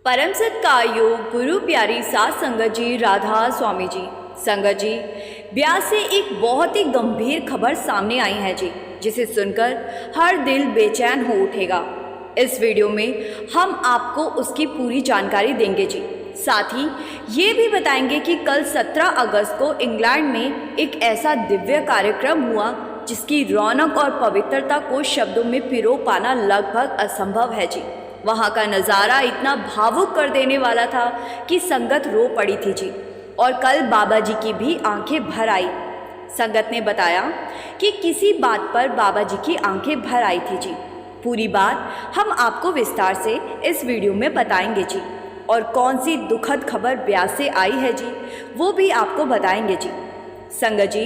परम सत्कार्योग गुरु प्यारी सात संगत जी, राधा स्वामी जी। संगत जी, ब्यास से एक बहुत ही गंभीर खबर सामने आई है जी, जिसे सुनकर हर दिल बेचैन हो उठेगा। इस वीडियो में हम आपको उसकी पूरी जानकारी देंगे जी। साथ ही ये भी बताएंगे कि कल 17 अगस्त को इंग्लैंड में एक ऐसा दिव्य कार्यक्रम हुआ जिसकी रौनक और पवित्रता को शब्दों में पिरो पाना लगभग असंभव है जी। वहाँ का नज़ारा इतना भावुक कर देने वाला था कि संगत रो पड़ी थी जी। और कल बाबा जी की भी आंखें भर आई। संगत ने बताया कि किसी बात पर बाबा जी की आंखें भर आई थी जी। पूरी बात हम आपको विस्तार से इस वीडियो में बताएंगे जी। और कौन सी दुखद खबर ब्यास से आई है जी, वो भी आपको बताएंगे जी। संगत जी,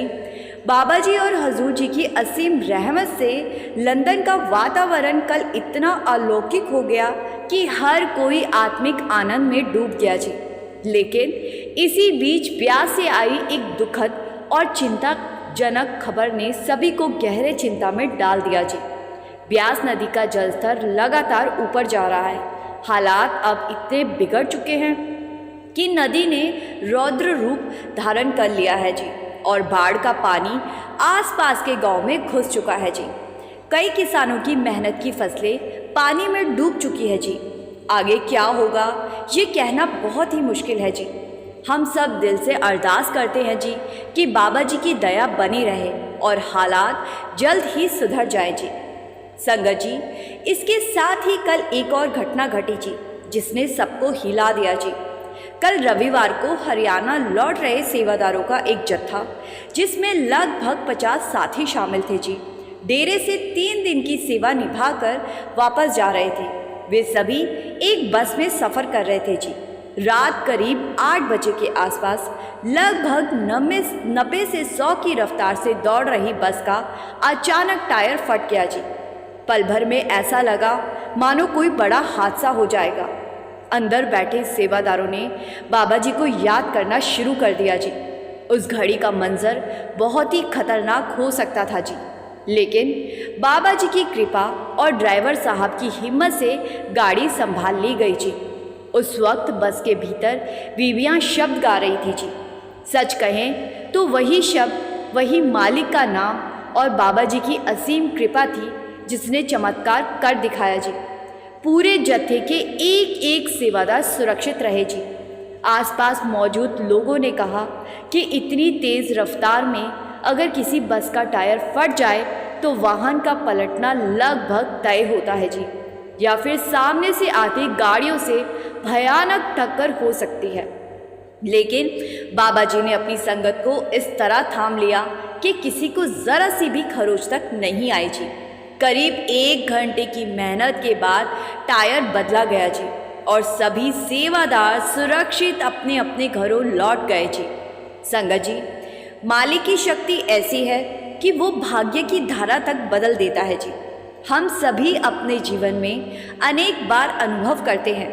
बाबा जी और हजूर जी की असीम रहमत से लंदन का वातावरण कल इतना अलौकिक हो गया कि हर कोई आत्मिक आनंद में डूब गया जी। लेकिन इसी बीच ब्यास से आई एक दुखद और चिंताजनक खबर ने सभी को गहरे चिंता में डाल दिया जी। ब्यास नदी का जलस्तर लगातार ऊपर जा रहा है। हालात अब इतने बिगड़ चुके हैं कि नदी ने रौद्र रूप धारण कर लिया है जी। और बाढ़ का पानी आसपास के गांव में घुस चुका है जी। कई किसानों की मेहनत की फसलें पानी में डूब चुकी है जी। आगे क्या होगा ये कहना बहुत ही मुश्किल है जी। हम सब दिल से अरदास करते हैं जी कि बाबा जी की दया बनी रहे और हालात जल्द ही सुधर जाए जी। संगत जी, इसके साथ ही कल एक और घटना घटी जी, जिसने सबको हिला दिया जी। कल रविवार को हरियाणा लौट रहे सेवादारों का एक जत्था, जिसमें लगभग 50 साथी शामिल थे जी, डेरे से 3 दिन की सेवा निभाकर वापस जा रहे थे। वे सभी एक बस में सफ़र कर रहे थे जी। रात करीब 8 बजे के आसपास लगभग 90 से 100 की रफ्तार से दौड़ रही बस का अचानक टायर फट गया जी। पल भर में ऐसा लगा मानो कोई बड़ा हादसा हो जाएगा। अंदर बैठे सेवादारों ने बाबा जी को याद करना शुरू कर दिया जी। उस घड़ी का मंजर बहुत ही खतरनाक हो सकता था जी, लेकिन बाबा जी की कृपा और ड्राइवर साहब की हिम्मत से गाड़ी संभाल ली गई जी। उस वक्त बस के भीतर बीवियां शब्द गा रही थी जी। सच कहें तो वही शब्द, वही मालिक का नाम और बाबा जी की असीम कृपा थी जिसने चमत्कार कर दिखाया जी। पूरे जत्थे के एक एक सेवादार सुरक्षित रहे जी। आसपास मौजूद लोगों ने कहा कि इतनी तेज़ रफ्तार में अगर किसी बस का टायर फट जाए तो वाहन का पलटना लगभग तय होता है जी, या फिर सामने से आती गाड़ियों से भयानक टक्कर हो सकती है। लेकिन बाबा जी ने अपनी संगत को इस तरह थाम लिया कि किसी को ज़रा सी भी खरोच तक नहीं आई जी। करीब 1 घंटे की मेहनत के बाद टायर बदला गया जी और सभी सेवादार सुरक्षित अपने अपने घरों लौट गए जी। संगत जी, मालिक की शक्ति ऐसी है कि वो भाग्य की धारा तक बदल देता है जी। हम सभी अपने जीवन में अनेक बार अनुभव करते हैं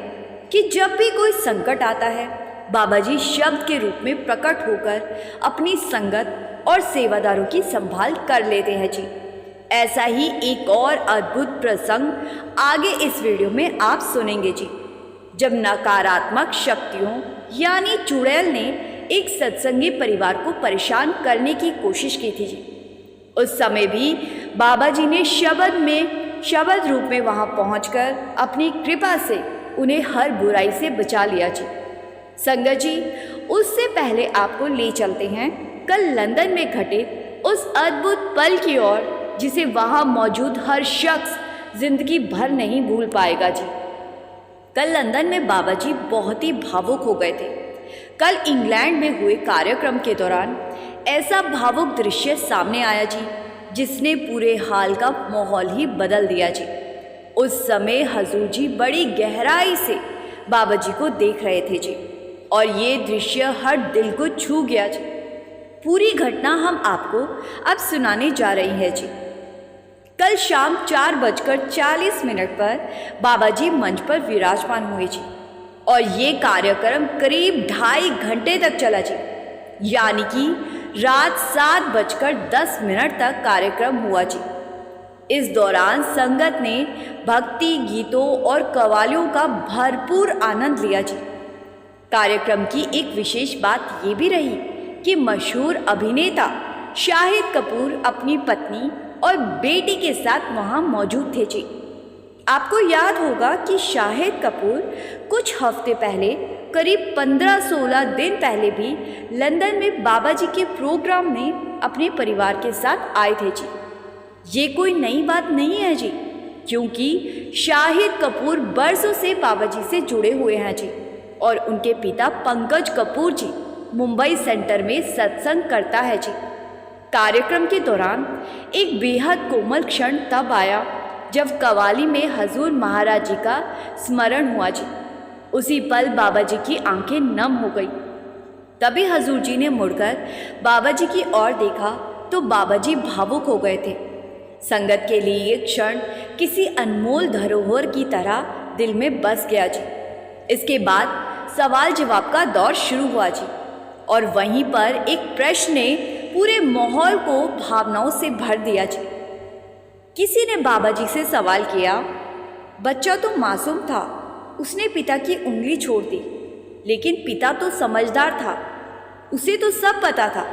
कि जब भी कोई संकट आता है, बाबा जी शब्द के रूप में प्रकट होकर अपनी संगत और सेवादारों की संभाल कर लेते हैं जी। ऐसा ही एक और अद्भुत प्रसंग आगे इस वीडियो में आप सुनेंगे जी, जब नकारात्मक शक्तियों यानी चुड़ैल ने एक सत्संगी परिवार को परेशान करने की कोशिश की थी जी। उस समय भी बाबा जी ने शब्द रूप में वहां पहुंचकर अपनी कृपा से उन्हें हर बुराई से बचा लिया जी। संगत जी, उससे पहले आपको ले चलते हैं कल लंदन में घटे उस अद्भुत पल की ओर, जिसे वहाँ मौजूद हर शख्स जिंदगी भर नहीं भूल पाएगा जी। कल लंदन में बाबा जी बहुत ही भावुक हो गए थे। कल इंग्लैंड में हुए कार्यक्रम के दौरान ऐसा भावुक दृश्य सामने आया जी, जिसने पूरे हाल का माहौल ही बदल दिया जी। उस समय हजूर जी बड़ी गहराई से बाबा जी को देख रहे थे जी, और ये दृश्य हर दिल को छू गया जी। पूरी घटना हम आपको अब सुनाने जा रही है जी। कल शाम 4:40 पर बाबा जी मंच पर विराजमान हुए जी, और ये कार्यक्रम करीब 2.5 घंटे तक चला जी। यानी कि रात 7:10 तक कार्यक्रम हुआ जी। इस दौरान संगत ने भक्ति गीतों और कव्वालियों का भरपूर आनंद लिया जी। कार्यक्रम की एक विशेष बात ये भी रही कि मशहूर अभिनेता शाहिद कपूर अपनी पत्नी और बेटी के साथ वहां मौजूद थे जी। आपको याद होगा कि शाहिद कपूर कुछ हफ्ते पहले करीब 15-16 दिन पहले भी लंदन में बाबा जी के प्रोग्राम में अपने परिवार के साथ आए थे जी। ये कोई नई बात नहीं है जी, क्योंकि शाहिद कपूर बरसों से बाबा जी से जुड़े हुए हैं जी। और उनके पिता पंकज कपूर जी मुंबई सेंटर में सत्संग करता है जी। कार्यक्रम के दौरान एक बेहद कोमल क्षण तब आया जब कव्वाली में हजूर महाराज जी का स्मरण हुआ जी। उसी पल बाबा जी की आंखें नम हो गई। तभी हजूर जी ने मुड़कर बाबा जी की ओर देखा तो बाबा जी भावुक हो गए थे। संगत के लिए ये क्षण किसी अनमोल धरोहर की तरह दिल में बस गया जी। इसके बाद सवाल जवाब का दौर शुरू हुआ जी, और वहीं पर एक प्रश्न ने पूरे माहौल को भावनाओं से भर दिया जी। किसी ने बाबा जी से सवाल किया, बच्चा तो मासूम था, उसने पिता की उंगली छोड़ दी, लेकिन पिता तो समझदार था, उसे तो सब पता था।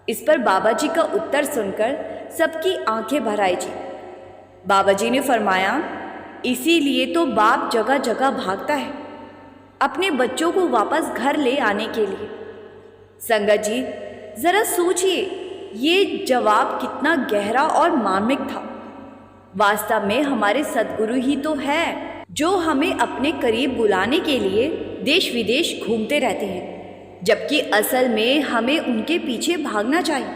इस पर बाबा जी का उत्तर सुनकर सबकी आंखें भर आई जी। बाबा जी ने फरमाया, इसीलिए तो बाप जगह जगह भागता है अपने बच्चों को वापस घर ले आने के लिए। संगत जी, जरा सोचिए ये जवाब कितना गहरा और मार्मिक था। वास्तव में हमारे सद्गुरु ही तो है जो हमें अपने करीब बुलाने के लिए देश विदेश घूमते रहते हैं, जबकि असल में हमें उनके पीछे भागना चाहिए,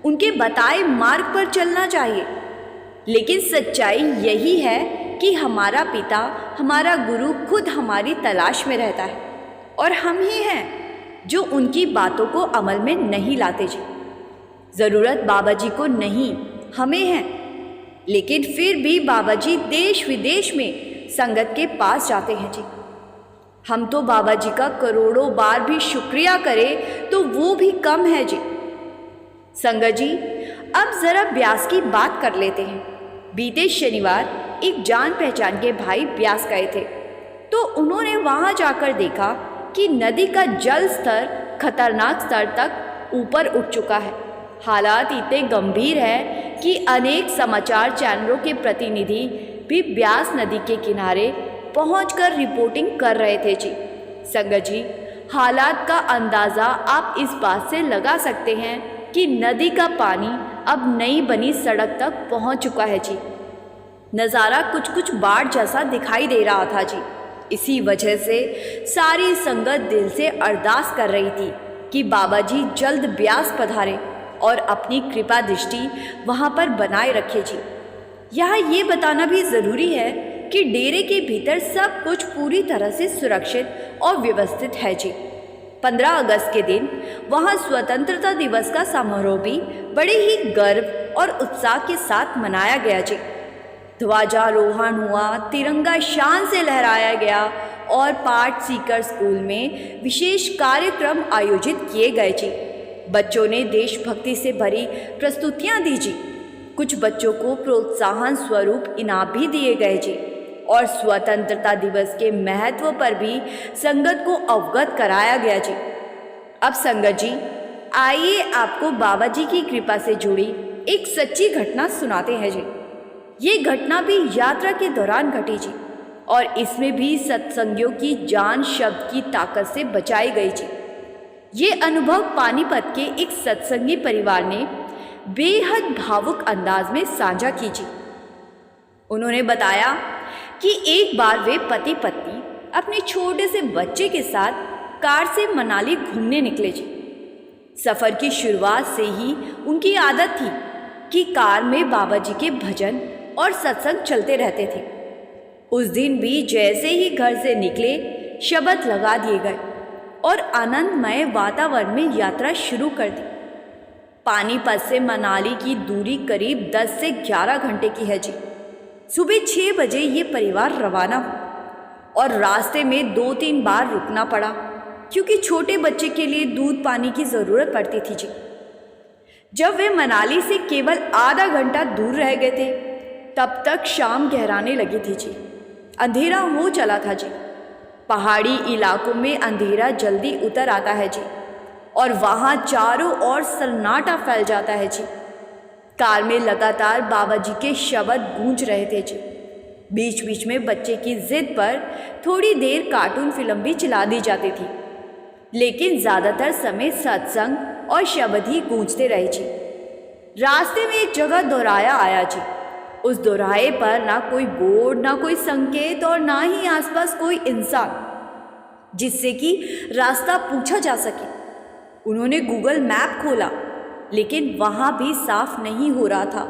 उनके बताए मार्ग पर चलना चाहिए। लेकिन सच्चाई यही है कि हमारा पिता, हमारा गुरु खुद हमारी तलाश में रहता है, और हम ही हैं जो उनकी बातों को अमल में नहीं लाते जी। ज़रूरत बाबा जी को नहीं, हमें है। लेकिन फिर भी बाबा जी देश विदेश में संगत के पास जाते हैं जी। हम तो बाबा जी का करोड़ों बार भी शुक्रिया करें तो वो भी कम है जी। संगत जी, अब ज़रा ब्यास की बात कर लेते हैं। बीते शनिवार एक जान पहचान के भाई ब्यास गए थे, तो उन्होंने वहां जाकर देखा कि नदी का जल स्तर खतरनाक स्तर तक ऊपर उठ चुका है। हालात इतने गंभीर है कि अनेक समाचार चैनलों के प्रतिनिधि भी ब्यास नदी के किनारे पहुंचकर रिपोर्टिंग कर रहे थे जी। संगत जी, हालात का अंदाज़ा आप इस बात से लगा सकते हैं कि नदी का पानी अब नई बनी सड़क तक पहुंच चुका है जी। नज़ारा कुछ कुछ बाढ़ जैसा दिखाई दे रहा था जी। इसी वजह से सारी संगत दिल से अरदास कर रही थी कि बाबा जी जल्द ब्यास पधारे और अपनी कृपा दृष्टि वहाँ पर बनाए रखे जी। यहाँ ये बताना भी ज़रूरी है कि डेरे के भीतर सब कुछ पूरी तरह से सुरक्षित और व्यवस्थित है जी। 15 अगस्त के दिन वहाँ स्वतंत्रता दिवस का समारोह भी बड़े ही गर्व और उत्साह के साथ मनाया गया जी। ध्वजारोहण हुआ, तिरंगा शान से लहराया गया और पाठ सीकर स्कूल में विशेष कार्यक्रम आयोजित किए गए जी। बच्चों ने देशभक्ति से भरी प्रस्तुतियां दी जी। कुछ बच्चों को प्रोत्साहन स्वरूप इनाम भी दिए गए जी, और स्वतंत्रता दिवस के महत्व पर भी संगत को अवगत कराया गया जी। अब संगत जी, आइए आपको बाबा जी की कृपा से जुड़ी एक सच्ची घटना सुनाते हैं जी। ये घटना भी यात्रा के दौरान घटी जी, और इसमें भी सत्संगियों की जान शब्द की ताकत से बचाई गई जी। ये अनुभव पानीपत के एक सत्संगी परिवार ने बेहद भावुक अंदाज में साझा की जी। उन्होंने बताया कि एक बार वे पति पत्नी अपने छोटे से बच्चे के साथ कार से मनाली घूमने निकले जी। सफ़र की शुरुआत से ही उनकी आदत थी कि कार में बाबा जी के भजन और सत्संग चलते रहते थे। उस दिन भी जैसे ही घर से निकले शब्द लगा दिए गए और आनंदमय वातावरण में यात्रा शुरू कर दी। पानीपत से मनाली की दूरी करीब 10 से 11 घंटे की है जी। सुबह 6 बजे ये परिवार रवाना हुआ और रास्ते में 2-3 बार रुकना पड़ा, क्योंकि छोटे बच्चे के लिए दूध पानी की ज़रूरत पड़ती थी जी। जब वे मनाली से केवल आधा घंटा दूर रह गए थे तब तक शाम गहराने लगी थी जी। अंधेरा हो चला था जी। पहाड़ी इलाकों में अंधेरा जल्दी उतर आता है जी और वहाँ चारों ओर सन्नाटा फैल जाता है जी। कार में लगातार बाबा जी के शब्द गूंज रहे थे जी। बीच बीच में बच्चे की जिद पर थोड़ी देर कार्टून फिल्म भी चला दी जाती थी, लेकिन ज़्यादातर समय सत्संग और शब्द ही गूंजते रहे जी। रास्ते में एक जगह दोराया आया जी। उस दोराहे पर ना कोई बोर्ड, ना कोई संकेत और ना ही आसपास कोई इंसान जिससे कि रास्ता पूछा जा सके। उन्होंने गूगल मैप खोला, लेकिन वहाँ भी साफ नहीं हो रहा था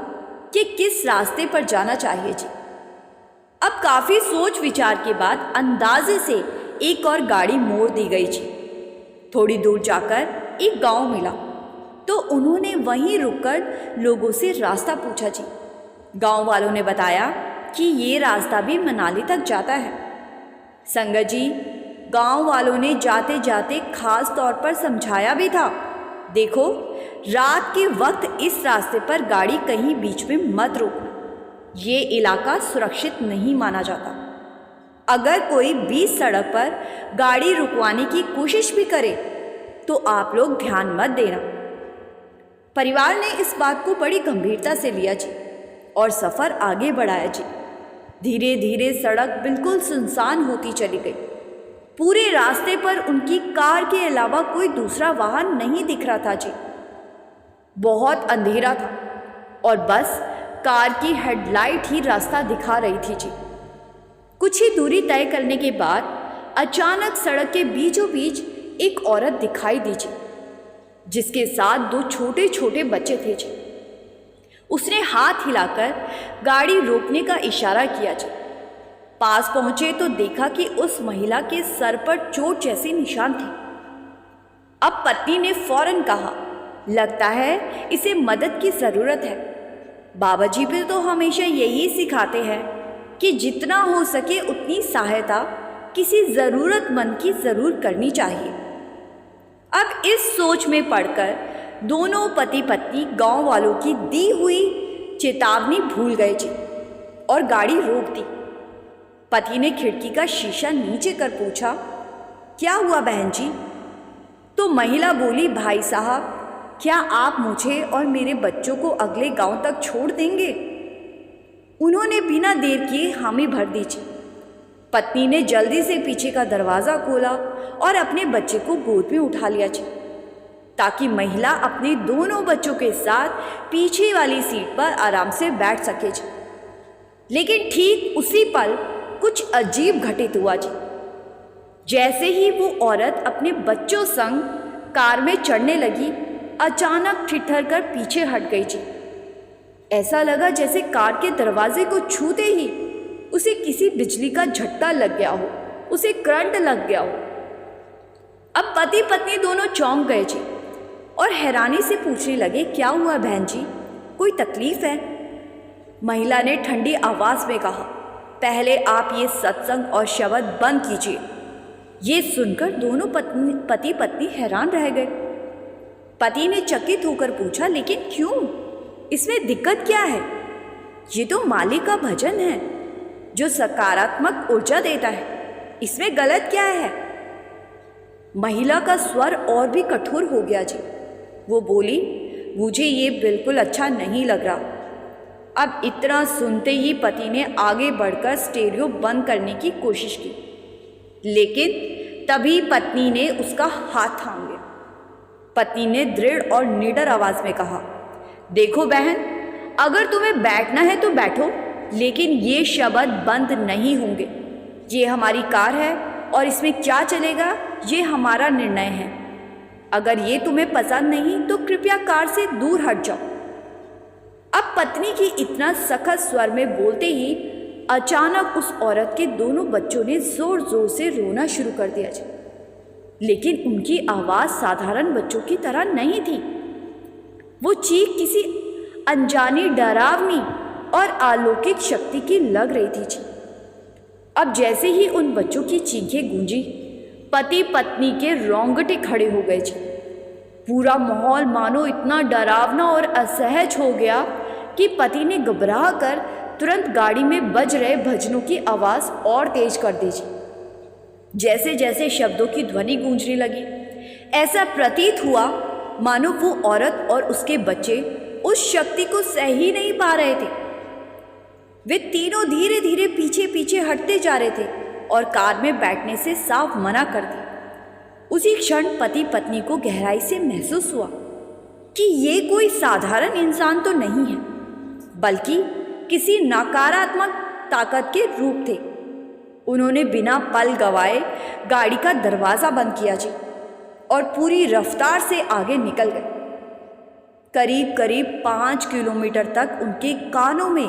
कि किस रास्ते पर जाना चाहिए जी। अब काफ़ी सोच विचार के बाद अंदाजे से एक और गाड़ी मोड़ दी गई जी। थोड़ी दूर जाकर एक गांव मिला तो उन्होंने वहीं रुककर लोगों से रास्ता पूछा जी। गांव वालों ने बताया कि ये रास्ता भी मनाली तक जाता है। संगत जी, गांव वालों ने जाते जाते खास तौर पर समझाया भी था, देखो रात के वक्त इस रास्ते पर गाड़ी कहीं बीच में मत रोकना, ये इलाका सुरक्षित नहीं माना जाता। अगर कोई बीच सड़क पर गाड़ी रुकवाने की कोशिश भी करे तो आप लोग ध्यान मत देना। परिवार ने इस बात को बड़ी गंभीरता से लिया जी और सफ़र आगे बढ़ाया जी। धीरे धीरे सड़क बिल्कुल सुनसान होती चली गई। पूरे रास्ते पर उनकी कार के अलावा कोई दूसरा वाहन नहीं दिख रहा था जी। बहुत अंधेरा था और बस कार की हेडलाइट ही रास्ता दिखा रही थी जी। कुछ ही दूरी तय करने के बाद अचानक सड़क के बीचों बीच एक औरत दिखाई दी जी, जिसके साथ 2 छोटे छोटे बच्चे थे जी। उसने हाथ हिलाकर गाड़ी रोकने का इशारा किया जी। पास पहुंचे तो देखा कि उस महिला के सर पर चोट जैसे निशान थे। अब पत्नी ने फौरन कहा, लगता है इसे मदद की ज़रूरत है। बाबा जी भी तो हमेशा यही सिखाते हैं कि जितना हो सके उतनी सहायता किसी ज़रूरतमंद की ज़रूर करनी चाहिए। अब इस सोच में पड़कर दोनों पति पत्नी गांव वालों की दी हुई चेतावनी भूल गए जी और गाड़ी रोक दी। पति ने खिड़की का शीशा नीचे कर पूछा, क्या हुआ बहन जी? तो महिला बोली, भाई साहब, क्या आप मुझे और मेरे बच्चों को अगले गांव तक छोड़ देंगे? उन्होंने बिना देर किए हामी भर दी जी। पत्नी ने जल्दी से पीछे का दरवाज़ा खोला और अपने बच्चे को गोद में उठा लिया जी, ताकि महिला अपने दोनों बच्चों के साथ पीछे वाली सीट पर आराम से बैठ सके जी। लेकिन ठीक उसी पल कुछ अजीब घटित हुआ जी। जैसे ही वो औरत अपने बच्चों संग कार में चढ़ने लगी, अचानक ठिठर कर पीछे हट गई जी। ऐसा लगा जैसे कार के दरवाजे को छूते ही उसे किसी बिजली का झटका लग गया हो, उसे करंट लग गया हो। अब पति पत्नी दोनों चौंक गए जी और हैरानी से पूछने लगे, क्या हुआ बहन जी, कोई तकलीफ है? महिला ने ठंडी आवाज़ में कहा, पहले आप ये सत्संग और शब्द बंद कीजिए। ये सुनकर दोनों पति पत्नी हैरान रह गए। पति ने चकित होकर पूछा, लेकिन क्यों? इसमें दिक्कत क्या है? ये तो मालिक का भजन है जो सकारात्मक ऊर्जा देता है, इसमें गलत क्या है? महिला का स्वर और भी कठोर हो गया जी। वो बोली, मुझे ये बिल्कुल अच्छा नहीं लग रहा। अब इतना सुनते ही पति ने आगे बढ़कर स्टेरियो बंद करने की कोशिश की, लेकिन तभी पत्नी ने उसका हाथ थाम लिया। पत्नी ने दृढ़ और निडर आवाज़ में कहा, देखो बहन, अगर तुम्हें बैठना है तो बैठो, लेकिन ये शब्द बंद नहीं होंगे। ये हमारी कार है और इसमें क्या चलेगा ये हमारा निर्णय है। अगर ये तुम्हें पसंद नहीं तो कृपया कार से दूर हट जाओ। अब पत्नी की इतना सख्त स्वर में बोलते ही अचानक उस औरत के दोनों बच्चों ने जोर जोर से रोना शुरू कर दिया जी। लेकिन उनकी आवाज़ साधारण बच्चों की तरह नहीं थी। वो चीख किसी अनजानी, डरावनी और अलौकिक शक्ति की लग रही थी जी। अब जैसे ही उन बच्चों की चीखें गूंजी, पति पत्नी के रोंगटे खड़े हो गए जी। पूरा माहौल मानो इतना डरावना और असहज हो गया कि पति ने घबरा कर तुरंत गाड़ी में बज रहे भजनों की आवाज़ और तेज कर दी। जैसे जैसे शब्दों की ध्वनि गूंजने लगी, ऐसा प्रतीत हुआ मानो वो औरत और उसके बच्चे उस शक्ति को सह ही नहीं पा रहे थे। वे तीनों धीरे धीरे पीछे पीछे हटते जा रहे थे और कार में बैठने से साफ मना कर दिया। उसी क्षण पति पत्नी को गहराई से महसूस हुआ कि ये कोई साधारण इंसान तो नहीं है, बल्कि किसी नकारात्मक ताकत के रूप थे। उन्होंने बिना पल गवाए गाड़ी का दरवाज़ा बंद किया जी और पूरी रफ्तार से आगे निकल गए। करीब करीब 5 किलोमीटर तक उनके कानों में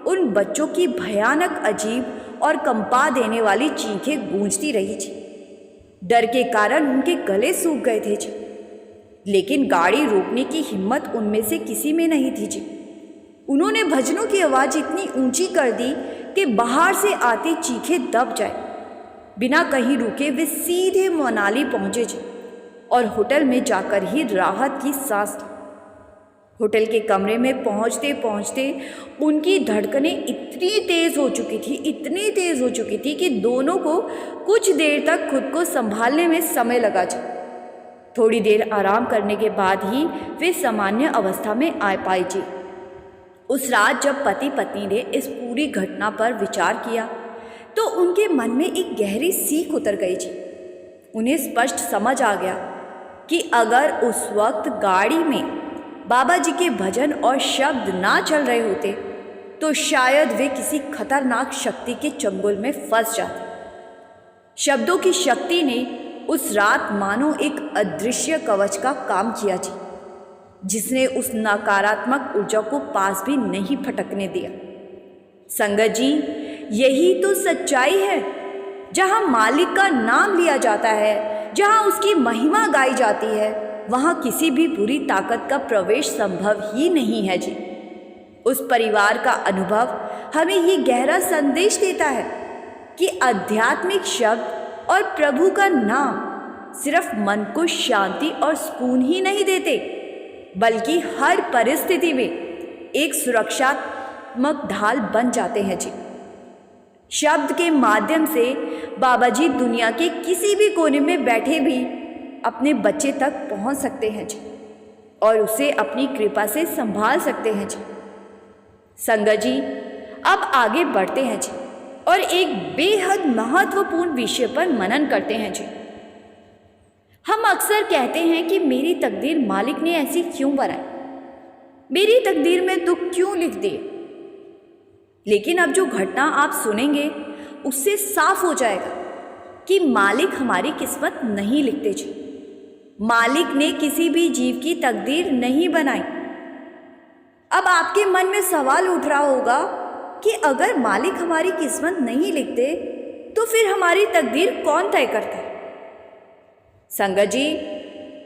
उन बच्चों की भयानक, अजीब और कंपा देने वाली चीखें गूंजती रही जी। डर के कारण उनके गले सूख गए थे जी, लेकिन गाड़ी रोकने की हिम्मत उनमें से किसी में नहीं थी जी। उन्होंने भजनों की आवाज़ इतनी ऊंची कर दी कि बाहर से आती चीखें दब जाए। बिना कहीं रुके वे सीधे मनाली पहुंचे जी और होटल में जाकर ही राहत की सांस ली। होटल के कमरे में पहुंचते पहुंचते उनकी धड़कनें इतनी तेज़ हो चुकी थी कि दोनों को कुछ देर तक खुद को संभालने में समय लगा जी। थोड़ी देर आराम करने के बाद ही वे सामान्य अवस्था में आ पाए जी। उस रात जब पति पत्नी ने इस पूरी घटना पर विचार किया तो उनके मन में एक गहरी सीख उतर गई जी। उन्हें स्पष्ट समझ आ गया कि अगर उस वक्त गाड़ी में बाबा जी के भजन और शब्द ना चल रहे होते तो शायद वे किसी खतरनाक शक्ति के चंगुल में फंस जाते। शब्दों की शक्ति ने उस रात मानो एक अदृश्य कवच का काम किया जी, जिसने उस नकारात्मक ऊर्जा को पास भी नहीं फटकने दिया। संगत जी, यही तो सच्चाई है। जहाँ मालिक का नाम लिया जाता है, जहाँ उसकी महिमा गाई जाती है, वहाँ किसी भी बुरी ताकत का प्रवेश संभव ही नहीं है जी। उस परिवार का अनुभव हमें ये गहरा संदेश देता है कि आध्यात्मिक शब्द और प्रभु का नाम सिर्फ मन को शांति और सुकून ही नहीं देते, बल्कि हर परिस्थिति में एक सुरक्षात्मक ढाल बन जाते हैं जी। शब्द के माध्यम से बाबा जी दुनिया के किसी भी कोने में बैठे भी अपने बच्चे तक पहुंच सकते हैं जी और उसे अपनी कृपा से संभाल सकते हैं जी। संगत जी, अब आगे बढ़ते हैं जी और एक बेहद महत्वपूर्ण विषय पर मनन करते हैं जी। हम अक्सर कहते हैं कि मेरी तकदीर मालिक ने ऐसी क्यों बनाई, मेरी तकदीर में दुख क्यों लिख दिए। लेकिन अब जो घटना आप सुनेंगे उससे साफ हो जाएगा कि मालिक हमारी किस्मत नहीं लिखते जी। मालिक ने किसी भी जीव की तकदीर नहीं बनाई। अब आपके मन में सवाल उठ रहा होगा कि अगर मालिक हमारी किस्मत नहीं लिखते तो फिर हमारी तकदीर कौन तय करता है। संगत जी,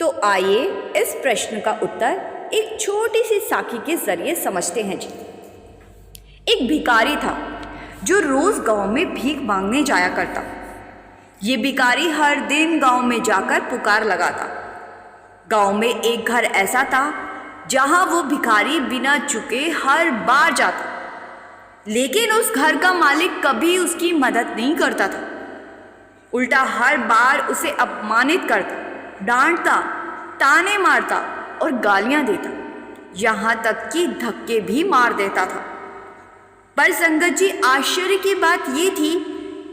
तो आइए इस प्रश्न का उत्तर एक छोटी सी साखी के जरिए समझते हैं जी। एक भिखारी था जो रोज गांव में भीख मांगने जाया करता। ये भिखारी हर दिन गांव में जाकर पुकार लगाता। गांव में एक घर ऐसा था जहां वो भिखारी बिना चुके हर बार जाता, लेकिन उस घर का मालिक कभी उसकी मदद नहीं करता था। उल्टा हर बार उसे अपमानित करता, डांटता, ताने मारता और गालियां देता, यहाँ तक कि धक्के भी मार देता था। पर संगत जी, आश्चर्य की बात ये थी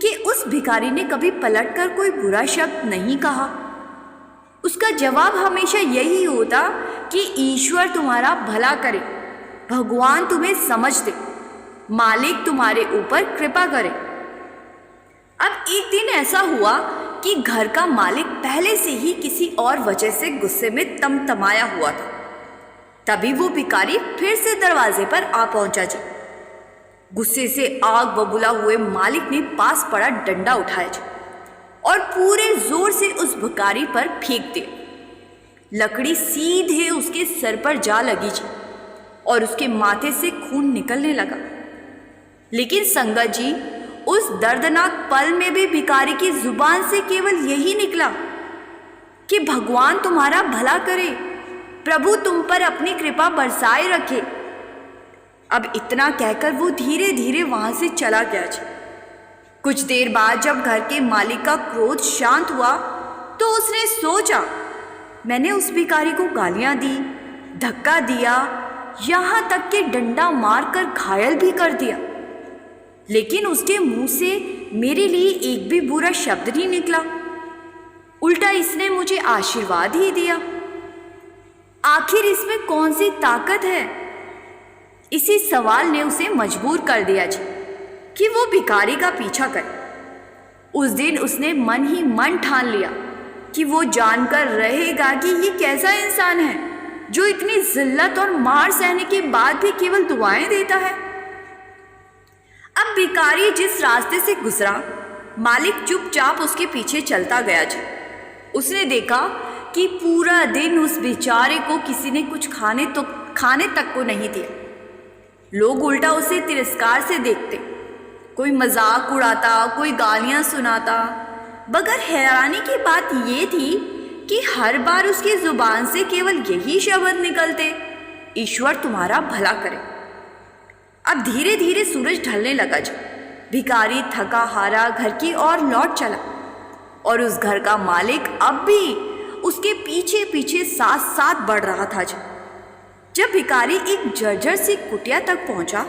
कि उस भिखारी ने कभी पलटकर कोई बुरा शब्द नहीं कहा। उसका जवाब हमेशा यही होता कि ईश्वर तुम्हारा भला करे, भगवान तुम्हें समझ दे, मालिक तुम्हारे ऊपर कृपा करे। अब एक दिन ऐसा हुआ कि घर का मालिक पहले से ही किसी और वजह से गुस्से में तमतमाया हुआ था। तभी वो भिखारी फिर से दरवाजे पर आ पहुंचा जी। गुस्से से आग बबूला हुए मालिक ने पास पड़ा डंडा उठाया जी और पूरे जोर से उस भिखारी पर फेंक दिया। लकड़ी सीधे उसके सर पर जा लगी जी और उसके माथे से खून निकलने लगा। लेकिन संगत जी, उस दर्दनाक पल में भी भिखारी की जुबान से केवल यही निकला कि भगवान तुम्हारा भला करे, प्रभु तुम पर अपनी कृपा बरसाए रखे। अब इतना कहकर वो धीरे धीरे वहां से चला गया जी। कुछ देर बाद जब घर के मालिक का क्रोध शांत हुआ तो उसने सोचा, मैंने उस भिखारी को गालियां दी, धक्का दिया, यहां तक कि डंडा मारकर घायल भी कर दिया, लेकिन उसके मुंह से मेरे लिए एक भी बुरा शब्द नहीं निकला। उल्टा इसने मुझे आशीर्वाद ही दिया। आखिर इसमें कौन सी ताकत है? इसी सवाल ने उसे मजबूर कर दिया जी कि वो भिखारी का पीछा करे। उस दिन उसने मन ही मन ठान लिया कि वो जानकर रहेगा कि ये कैसा इंसान है जो इतनी जिल्लत और मार सहने के बाद भी केवल दुआएं देता है। अब भिखारी जिस रास्ते से गुजरा, मालिक चुपचाप उसके पीछे चलता गया जी। उसने देखा कि पूरा दिन उस बेचारे को किसी ने कुछ खाने तक को नहीं दिया। लोग उल्टा उसे तिरस्कार से देखते, कोई मजाक उड़ाता, कोई गालियां सुनाता। मगर हैरानी की बात ये थी कि हर बार उसकी जुबान से केवल यही शब्द निकलते, ईश्वर तुम्हारा भला करे। अब धीरे धीरे सूरज ढलने लगा जी। भिखारी थका हारा घर की ओर लौट चला और उस घर का मालिक अब भी उसके पीछे पीछे साथ साथ बढ़ रहा था जी। जब भिखारी एक जर्जर सी कुटिया तक पहुंचा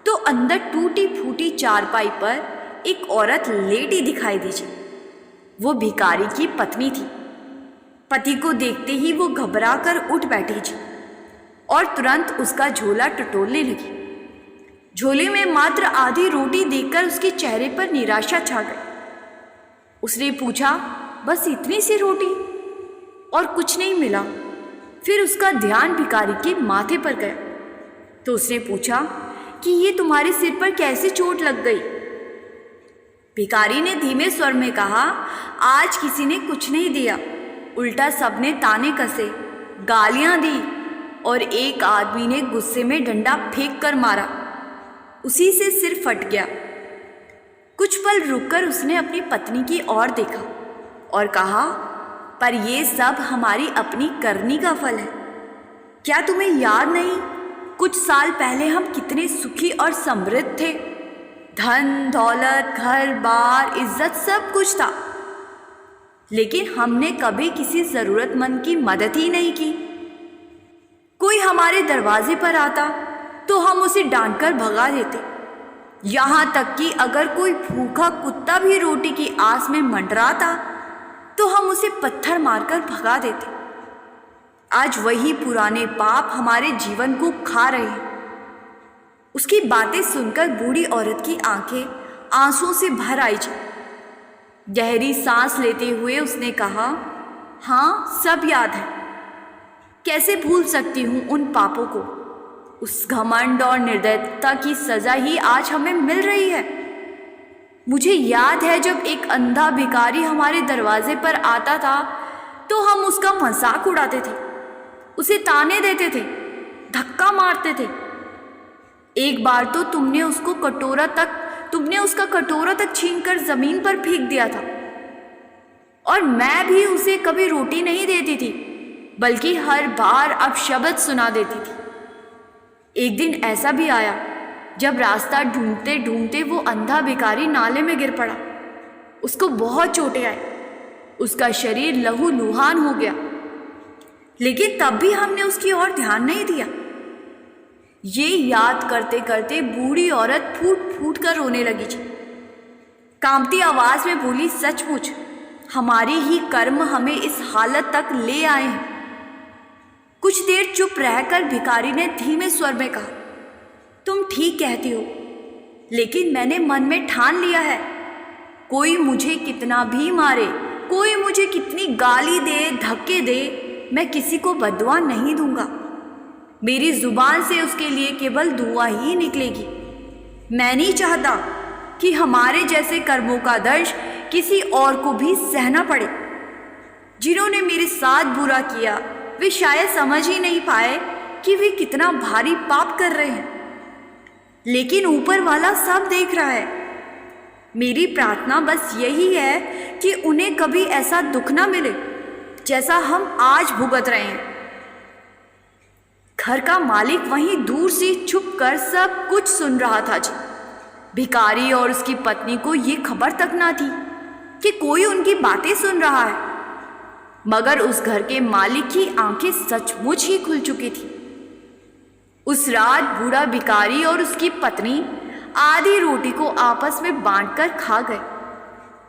तो अंदर टूटी फूटी चारपाई पर एक औरत लेटी दिखाई दी जी। वो भिखारी की पत्नी थी। पति को देखते ही वो घबरा कर उठ बैठी जी और तुरंत उसका झोला टटोलने लगी। झोले में मात्र आधी रोटी देखकर उसके चेहरे पर निराशा छा गई। उसने पूछा, बस इतनी सी रोटी? और कुछ नहीं मिला। फिर उसका ध्यान भिखारी के माथे पर गया तो उसने पूछा कि ये तुम्हारे सिर पर कैसे चोट लग गई? भिखारी ने धीमे स्वर में कहा, आज किसी ने कुछ नहीं दिया, उल्टा सबने ताने कसे, गालियां दी और एक आदमी ने गुस्से में डंडा फेंक कर मारा। उसी से सिर फट गया। कुछ पल रुककर उसने अपनी पत्नी की ओर देखा और कहा, पर ये सब हमारी अपनी करनी का फल है। क्या तुम्हें याद नहीं, कुछ साल पहले हम कितने सुखी और समृद्ध थे? धन दौलत, घर बार, इज्जत सब कुछ था, लेकिन हमने कभी किसी जरूरतमंद की मदद ही नहीं की। कोई हमारे दरवाजे पर आता तो हम उसे डांटकर भगा देते। यहाँ तक कि अगर कोई भूखा कुत्ता भी रोटी की आस में मंडराता तो हम उसे पत्थर मारकर भगा देते। आज वही पुराने पाप हमारे जीवन को खा रहे हैं। उसकी बातें सुनकर बूढ़ी औरत की आंखें आंसुओं से भर आई जी। गहरी सांस लेते हुए उसने कहा, हाँ, सब याद है। कैसे भूल सकती हूँ उन पापों को? उस घमंड और निर्दयता की सजा ही आज हमें मिल रही है। मुझे याद है जब एक अंधा भिखारी हमारे दरवाजे पर आता था तो हम उसका मजाक उड़ाते थे, उसे ताने देते थे, धक्का मारते थे। एक बार तो तुमने उसका कटोरा तक छीनकर जमीन पर फेंक दिया था। और मैं भी उसे कभी रोटी नहीं देती थी, बल्कि हर बार अपशब्द सुना देती थी। एक दिन ऐसा भी आया जब रास्ता ढूंढते ढूंढते वो अंधा भिखारी नाले में गिर पड़ा। उसको बहुत चोटें आई, उसका शरीर लहूलुहान हो गया, लेकिन तब भी हमने उसकी ओर ध्यान नहीं दिया। ये याद करते करते बूढ़ी औरत फूट फूट कर रोने लगी जी। कांपती आवाज में बोली, सचमुच हमारे ही कर्म हमें इस हालत तक ले आए हैं। कुछ देर चुप रहकर भिखारी ने धीमे स्वर में कहा, तुम ठीक कहती हो, लेकिन मैंने मन में ठान लिया है, कोई मुझे कितना भी मारे, कोई मुझे कितनी गाली दे, धक्के दे, मैं किसी को बद्दुआ नहीं दूंगा। मेरी जुबान से उसके लिए केवल दुआ ही निकलेगी। मैं नहीं चाहता कि हमारे जैसे कर्मों का दर्श किसी और को भी सहना पड़े। जिन्होंने मेरे साथ बुरा किया वे शायद समझ ही नहीं पाए कि वे कितना भारी पाप कर रहे हैं, लेकिन ऊपर वाला सब देख रहा है। मेरी प्रार्थना बस यही है कि उन्हें कभी ऐसा दुख ना मिले जैसा हम आज भुगत रहे हैं। घर का मालिक वहीं दूर से छुपकर सब कुछ सुन रहा था जी। भिखारी और उसकी पत्नी को ये खबर तक ना थी कि कोई उनकी बातें सुन रहा है, मगर उस घर के मालिक की आंखें सचमुच ही खुल चुकी थी। उस रात बूढ़ा भिखारी और उसकी पत्नी आधी रोटी को आपस में बांटकर खा गए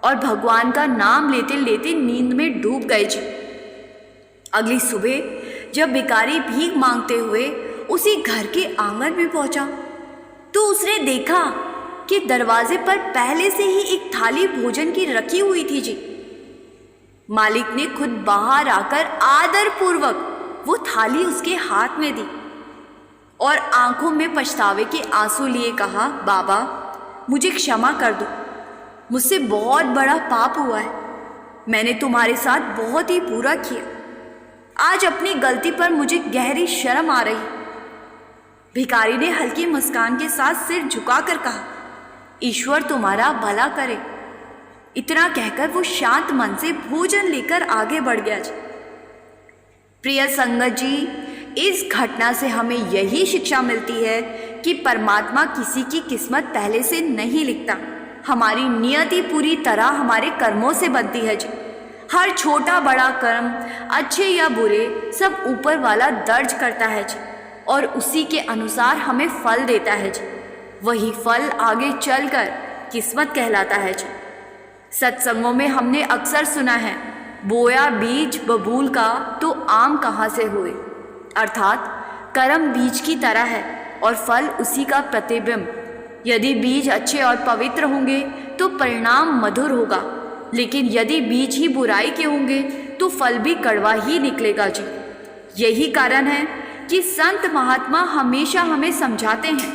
और भगवान का नाम लेते लेते नींद में डूब गए जी। अगली सुबह जब भिखारी भीख मांगते हुए उसी घर के आंगन में पहुंचा तो उसने देखा कि दरवाजे पर पहले से ही एक थाली भोजन की रखी हुई थी जी। मालिक ने खुद बाहर आकर आदरपूर्वक वो थाली उसके हाथ में दी और आंखों में पछतावे के आंसू लिए कहा, बाबा मुझे क्षमा कर दो, मुझसे बहुत बड़ा पाप हुआ है। मैंने तुम्हारे साथ बहुत ही बुरा किया। आज अपनी गलती पर मुझे गहरी शर्म आ रही। भिखारी ने हल्की मुस्कान के साथ सिर झुकाकर कहा, ईश्वर तुम्हारा भला करे। इतना कहकर वो शांत मन से भोजन लेकर आगे बढ़ गया जी। प्रिय संगत जी, इस घटना से हमें यही शिक्षा मिलती है कि परमात्मा किसी की किस्मत पहले से नहीं लिखता। हमारी नियति पूरी तरह हमारे कर्मों से बनती है जी। हर छोटा बड़ा कर्म, अच्छे या बुरे, सब ऊपर वाला दर्ज करता है जी और उसी के अनुसार हमें फल देता है जी। वही फल आगे चलकर किस्मत कहलाता है जी। सत्संगों में हमने अक्सर सुना है, बोया बीज बबूल का तो आम कहाँ से हुए। अर्थात कर्म बीज की तरह है और फल उसी का प्रतिबिंब। यदि बीज अच्छे और पवित्र होंगे तो परिणाम मधुर होगा, लेकिन यदि बीज ही बुराई के होंगे तो फल भी कड़वा ही निकलेगा जी। यही कारण है कि संत महात्मा हमेशा हमें समझाते हैं,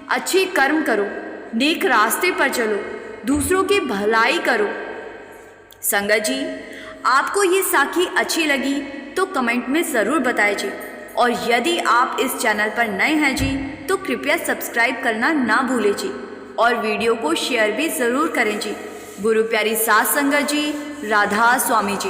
अच्छे कर्म करो, नेक रास्ते पर चलो, दूसरों की भलाई करो। संगत जी, आपको ये साखी अच्छी लगी तो कमेंट में ज़रूर बताएं जी। और यदि आप इस चैनल पर नए हैं जी तो कृपया सब्सक्राइब करना ना भूलें जी और वीडियो को शेयर भी ज़रूर करें जी। गुरु प्यारी सात संगत जी, राधा स्वामी जी।